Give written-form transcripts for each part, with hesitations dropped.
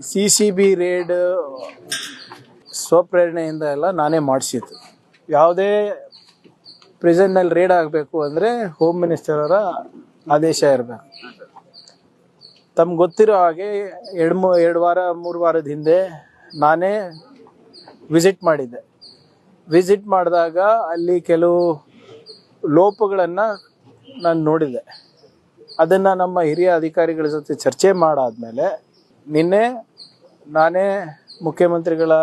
CCB raid ಸ್ವಪ್ರೇರಣೆಯಿಂದ ಎಲ್ಲ ನಾನೇ ಮಾಡಿಸಿದ್ದು. ಯಾವುದೇ ಪ್ರಿಸನ್ನಲ್ಲಿ ರೇಡ್ ಆಗಬೇಕು ಅಂದರೆ ಹೋಮ್ ಮಿನಿಸ್ಟರ್ ಅವರ ಆದೇಶ ಇರಬೇಕು. ತಮ್ಗೆ ಗೊತ್ತಿರೋ ಹಾಗೆ ಎರಡು ವಾರ 3 ವಾರದ ಹಿಂದೆ ನಾನೇ ವಿಸಿಟ್ ಮಾಡಿದ್ದೆ. ವಿಸಿಟ್ ಮಾಡಿದಾಗ ಅಲ್ಲಿ ಕೆಲವು ಲೋಪಗಳನ್ನು ನಾನು ನೋಡಿದೆ. ಅದನ್ನು ನಮ್ಮ ಹಿರಿಯ ಅಧಿಕಾರಿಗಳ ಜೊತೆ ಚರ್ಚೆ ಮಾಡಾದ್ಮೇಲೆ ನಿನ್ನೆ ನಾನೇ ಮುಖ್ಯಮಂತ್ರಿಗಳ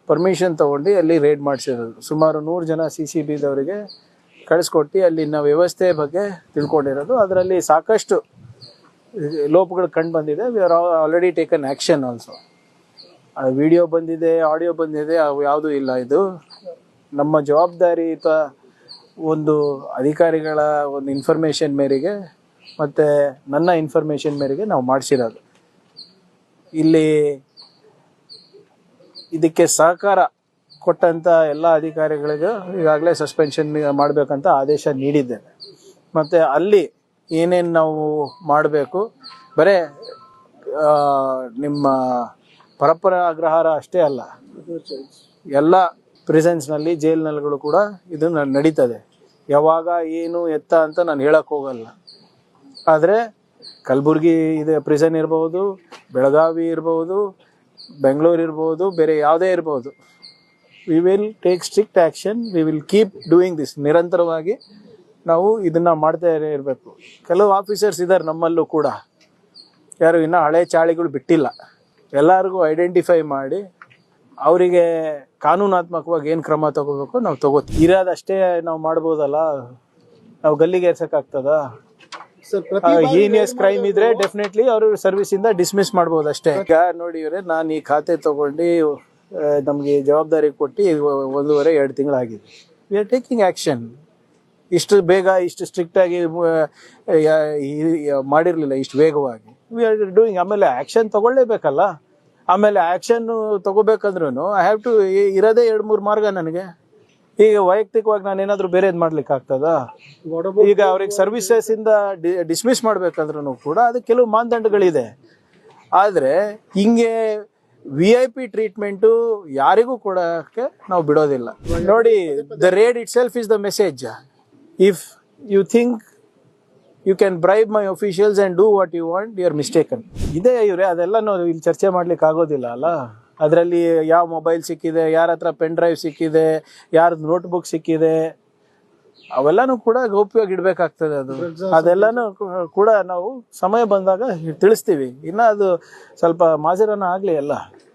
ಪರ್ಮಿಷನ್ ತೊಗೊಂಡು ಅಲ್ಲಿ ರೇಡ್ ಮಾಡಿಸಿರೋದು. ಸುಮಾರು 100 ಜನ CCBದವರಿಗೆ ಕಳಿಸ್ಕೊಟ್ಟು ಅಲ್ಲಿನ ವ್ಯವಸ್ಥೆ ಬಗ್ಗೆ ತಿಳ್ಕೊಂಡಿರೋದು. ಅದರಲ್ಲಿ ಸಾಕಷ್ಟು ಲೋಪಗಳು ಕಂಡು ಬಂದಿದೆ. We are already taken action also. Video ಬಂದಿದೆ, ಆಡಿಯೋ ಬಂದಿದೆ, ಅವು ಯಾವುದೂ ಇಲ್ಲ. ಇದು ನಮ್ಮ ಜವಾಬ್ದಾರಿಯುತ ಒಂದು ಅಧಿಕಾರಿಗಳ ಒಂದು ಇನ್ಫಾರ್ಮೇಷನ್ ಮೇರೆಗೆ ಮತ್ತು ನನ್ನ ಇನ್ಫಾರ್ಮೇಷನ್ ಮೇರೆಗೆ ನಾವು ಮಾಡಿಸಿರೋದು. ಇಲ್ಲಿ ಇದಕ್ಕೆ ಸಹಕಾರ ಕೊಟ್ಟಂಥ ಎಲ್ಲ ಅಧಿಕಾರಿಗಳಿಗೂ ಈಗಾಗಲೇ ಸಸ್ಪೆನ್ಷನ್ ಮಾಡಬೇಕಂತ ಆದೇಶ ನೀಡಿದ್ದೇನೆ. ಮತ್ತು ಅಲ್ಲಿ ಏನೇನು ನಾವು ಮಾಡಬೇಕು, ಬರೀ ನಿಮ್ಮ ಪರಪ್ಪನ ಅಗ್ರಹಾರ ಅಷ್ಟೇ ಅಲ್ಲ, ಎಲ್ಲ ಪ್ರಿಸನ್ಸ್ನಲ್ಲಿ ಜೈಲ್ನಲ್ಲಿಗಳು ಕೂಡ ಇದು ನಡೀತದೆ. ಯಾವಾಗ ಏನು ಎತ್ತ ಅಂತ ನಾನು ಹೇಳಕ್ಕೆ ಹೋಗಲ್ಲ. ಆದರೆ ಕಲಬುರ್ಗಿ ಇದೆ ಪ್ರಿಸನ್ ಇರ್ಬೋದು, ಬೆಳಗಾವಿ ಇರ್ಬೋದು, ಬೆಂಗಳೂರು ಇರ್ಬೋದು, ಬೇರೆ ಯಾವುದೇ ಇರ್ಬೋದು, we will take strict action. We will keep doing this. ನಿರಂತರವಾಗಿ ನಾವು ಇದನ್ನು ಮಾಡ್ತಾ ಇರಬೇಕು. ಕೆಲವು ಆಫೀಸರ್ಸ್ ಇದ್ದಾರೆ ನಮ್ಮಲ್ಲೂ ಕೂಡ, ಯಾರು ಇನ್ನೂ ಹಳೆ ಚಾಳಿಗಳು ಬಿಟ್ಟಿಲ್ಲ. ಎಲ್ಲರಿಗೂ ಐಡೆಂಟಿಫೈ ಮಾಡಿ ಅವರಿಗೆ ಕಾನೂನಾತ್ಮಕವಾಗಿ ಏನು ಕ್ರಮ ತಗೋಬೇಕು ನಾವು ತಗೋತೀವಿ. ಇರೋದಷ್ಟೇ ನಾವು ಮಾಡ್ಬೋದಲ್ಲ, ನಾವು ಗಲ್ಲಿಗೆ ಏರ್ಸೋಕ್ಕಾಗ್ತದ? ಹೀನಿಯಸ್ ಕ್ರೈಮ್ ಇದ್ರೆ ಡೆಫಿನೆಟ್ಲಿ ಅವರು ಸರ್ವಿಸಿಂದ ಡಿಸ್ಮಿಸ್ ಮಾಡ್ಬೋದು ಅಷ್ಟೇ. ಈಗ ನೋಡಿ ಇವರೇ, ನಾನು ಈ ಖಾತೆ ತಗೊಂಡು ನಮಗೆ ಜವಾಬ್ದಾರಿ ಕೊಟ್ಟು 1.5-2 ತಿಂಗಳಾಗಿದೆ. We are taking action. ಇಷ್ಟು ಬೇಗ ಇಷ್ಟು ಸ್ಟ್ರಿಕ್ಟಾಗಿ ಮಾಡಿರಲಿಲ್ಲ, ಇಷ್ಟು ವೇಗವಾಗಿ. We are doing. ಆಮೇಲೆ ಆ್ಯಕ್ಷನ್ ತಗೊಳ್ಳೇಬೇಕಲ್ಲ. ಆಮೇಲೆ ಆ್ಯಕ್ಷನ್ನು ತಗೋಬೇಕಂದ್ರೂ ಐ ಹ್ಯಾವ್ ಟು, ಇರೋದೇ 2-3 ಮಾರ್ಗ ನನಗೆ. ಈಗ ವೈಯಕ್ತಿಕವಾಗಿ ನಾನೇನಾದರೂ ಬೇರೆದು ಮಾಡ್ಲಿಕ್ಕೆ ಆಗ್ತದಾ? ಈಗ ಅವ್ರಿಗೆ ಸರ್ವಿಸಸ್ಸಿಂದ ಡಿಸ್ಮಿಸ್ ಮಾಡ್ಬೇಕಂದ್ರೂ ಕೂಡ ಅದಕ್ಕೆ ಕೆಲವು ಮಾನದಂಡಗಳಿದೆ. ಆದರೆ ಹಿಂಗೆ VIP ಟ್ರೀಟ್ಮೆಂಟು ಯಾರಿಗೂ ಕೊಡೋಕ್ಕೆ ನಾವು ಬಿಡೋದಿಲ್ಲ. ನೋಡಿ, the raid itself is the message. If you think you can bribe my officials and do what you want, you are mistaken. ಇದೇ ಇವರೇ, ಅದೆಲ್ಲ ನಾವು ಇಲ್ಲಿ ಚರ್ಚೆ ಮಾಡ್ಲಿಕ್ಕೆ ಆಗೋದಿಲ್ಲ ಅಲ್ಲ. ಅದರಲ್ಲಿ ಯಾವ ಮೊಬೈಲ್ ಸಿಕ್ಕಿದೆ, ಯಾರ ಹತ್ರ ಪೆನ್ ಡ್ರೈವ್ ಸಿಕ್ಕಿದೆ, ಯಾರ್ದು ನೋಟ್ಬುಕ್ ಸಿಕ್ಕಿದೆ, ಅವೆಲ್ಲನೂ ಕೂಡ ಗೌಪ್ಯವಾಗಿ ಇಡಬೇಕಾಗ್ತದೆ. ಅದೆಲ್ಲನೂ ಕೂಡ ನಾವು ಸಮಯ ಬಂದಾಗ ತಿಳಿಸ್ತೀವಿ. ಇನ್ನು ಅದು ಸ್ವಲ್ಪ ಮಾಜರನ ಆಗಲಿ ಎಲ್ಲ.